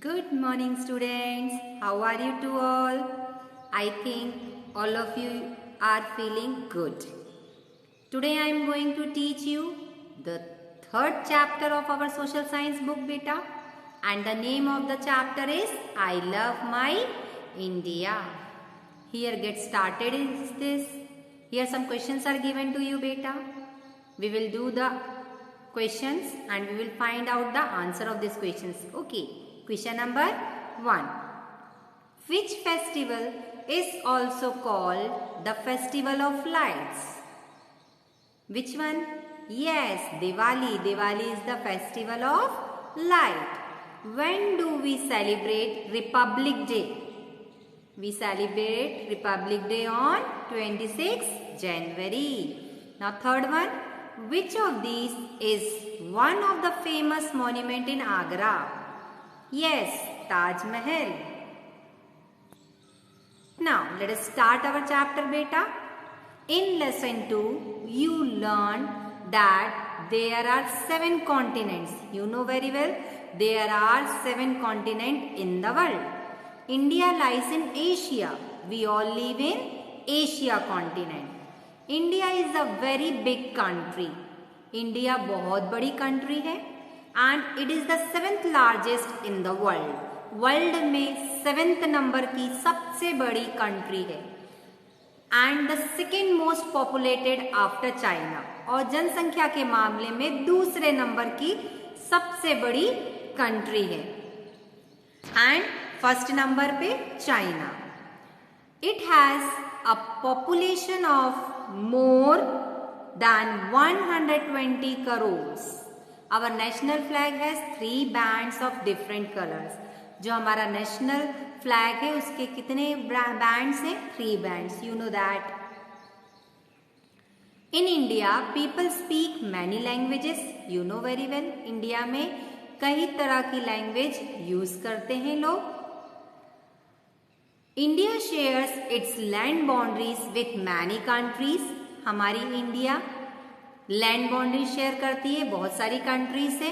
Good morning students. How are you two all? I think all of you are feeling good. Today I am going to teach you the third chapter of our social science book beta, and the name of the chapter is I Love My India. Here get started is this. Here some questions are given to you beta. We will do the questions and we will find out the answer of these questions. Okay. Question number 1. Which festival is also called the Festival of Lights? Which one? Yes, Diwali. Diwali is the festival of light. When do we celebrate Republic Day? We celebrate Republic Day on 26th January. Now third one. Which of these is one of the famous monument in Agra? Yes, Taj Mahal. Now, let us start our chapter beta. In lesson 2, you learned that there are 7 continents. You know very well, there are 7 continents in the world. India lies in Asia. We all live in Asia continent. India is a very big country. India बहुत बड़ी country है. And it is the 7th largest in the world. World में 7th number की सबसे बड़ी country है. And the second most populated after China. और जनसंख्या के मामले में दूसरे नंबर की सबसे बड़ी कंट्री है. एंड फर्स्ट नंबर पे China. It has a population of more than 120 crore. Our national flag has 3 bands of different colors. जो हमारा नेशनल फ्लैग है उसके कितने बैंड्स हैं? 3 bands. You know that. In India, people speak many languages. You know very well. India में कई तरह की लैंग्वेज यूज करते हैं लोग. India shares its land boundaries with many countries. हमारी इंडिया लैंड बाउंड्री शेयर करती है बहुत सारी कंट्रीज से.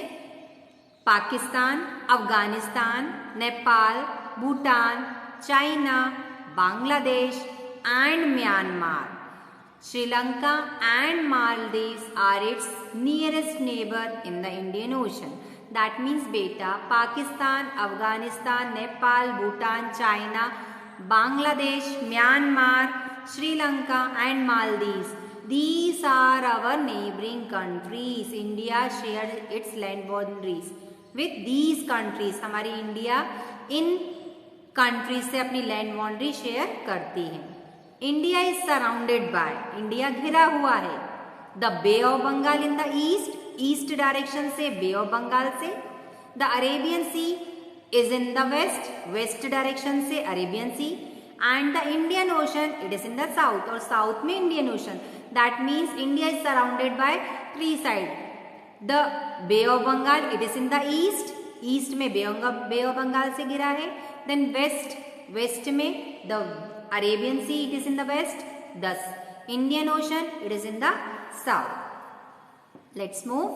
Pakistan, Afghanistan, Nepal, Bhutan, China, Bangladesh and Myanmar. Sri Lanka and Maldives are its nearest neighbour in the Indian Ocean. That means बेटा Pakistan, Afghanistan, Nepal, Bhutan, China, Bangladesh, Myanmar, Sri Lanka and Maldives. These are our neighboring countries. India shares its land boundaries with these countries. हमारी India इन countries से अपनी land boundary share करती है. India is surrounded by. India घिरा हुआ है. The Bay of Bengal in the east. East direction से बे ऑफ बंगाल से. The Arabian sea is in the west. West direction से Arabian sea. And the Indian Ocean it is in the south. और south में Indian Ocean. That means India is surrounded by 3 sides. The Bay of Bengal, it is in the east. East में Bay of Bengal से गिरा है. Then west में the Arabian Sea, it is in the west. Thus Indian Ocean, it is in the south. Let's move.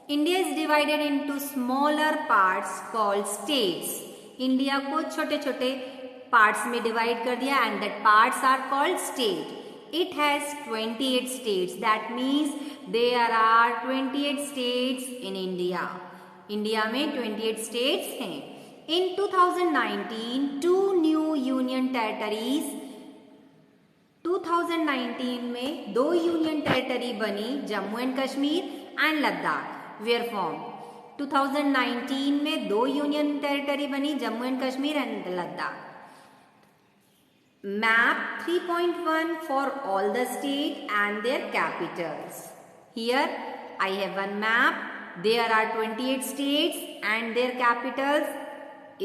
India is divided into smaller parts called states. India को छोटे छोटे parts में divide कर दिया and that parts are called state. It has 28 states. That means there are 28 states in India. India में 28 states हैं. In 2019, 2 new union territories. 2019 में 2 union territory बनी. Jammu and Kashmir and Ladakh were formed. 2019 में 2 union territory बनी. Jammu and Kashmir and Ladakh. Map 3.1 for all the state and their capitals. Here I have one map. There are 28 states and their capitals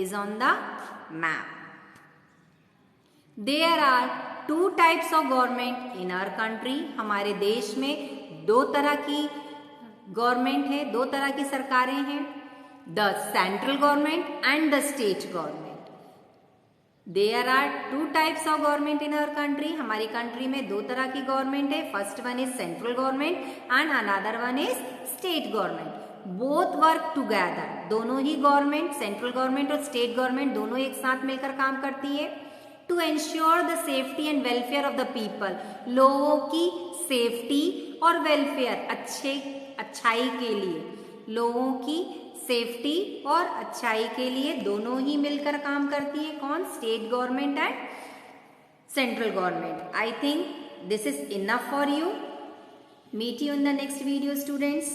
is on the map. There are 2 types of government in our country. हमारे देश में 2 तरह की government है, 2 तरह की सरकारें हैं. The central government and the state government. There are 2 types of government in our country. हमारी कंट्री में 2 तरह की गवर्नमेंट है. First one is central government and another one is state government. Both work together, दोनों ही government, central government और state government दोनों एक साथ मिलकर काम करती है to ensure the safety and welfare of the people, लोगों की सेफ्टी और वेलफेयर, अच्छाई के लिए, लोगों की सेफ्टी और अच्छाई के लिए दोनों ही मिलकर काम करती है। कौन? State government and central government. I think this is enough for you. Meet you in the next video, students.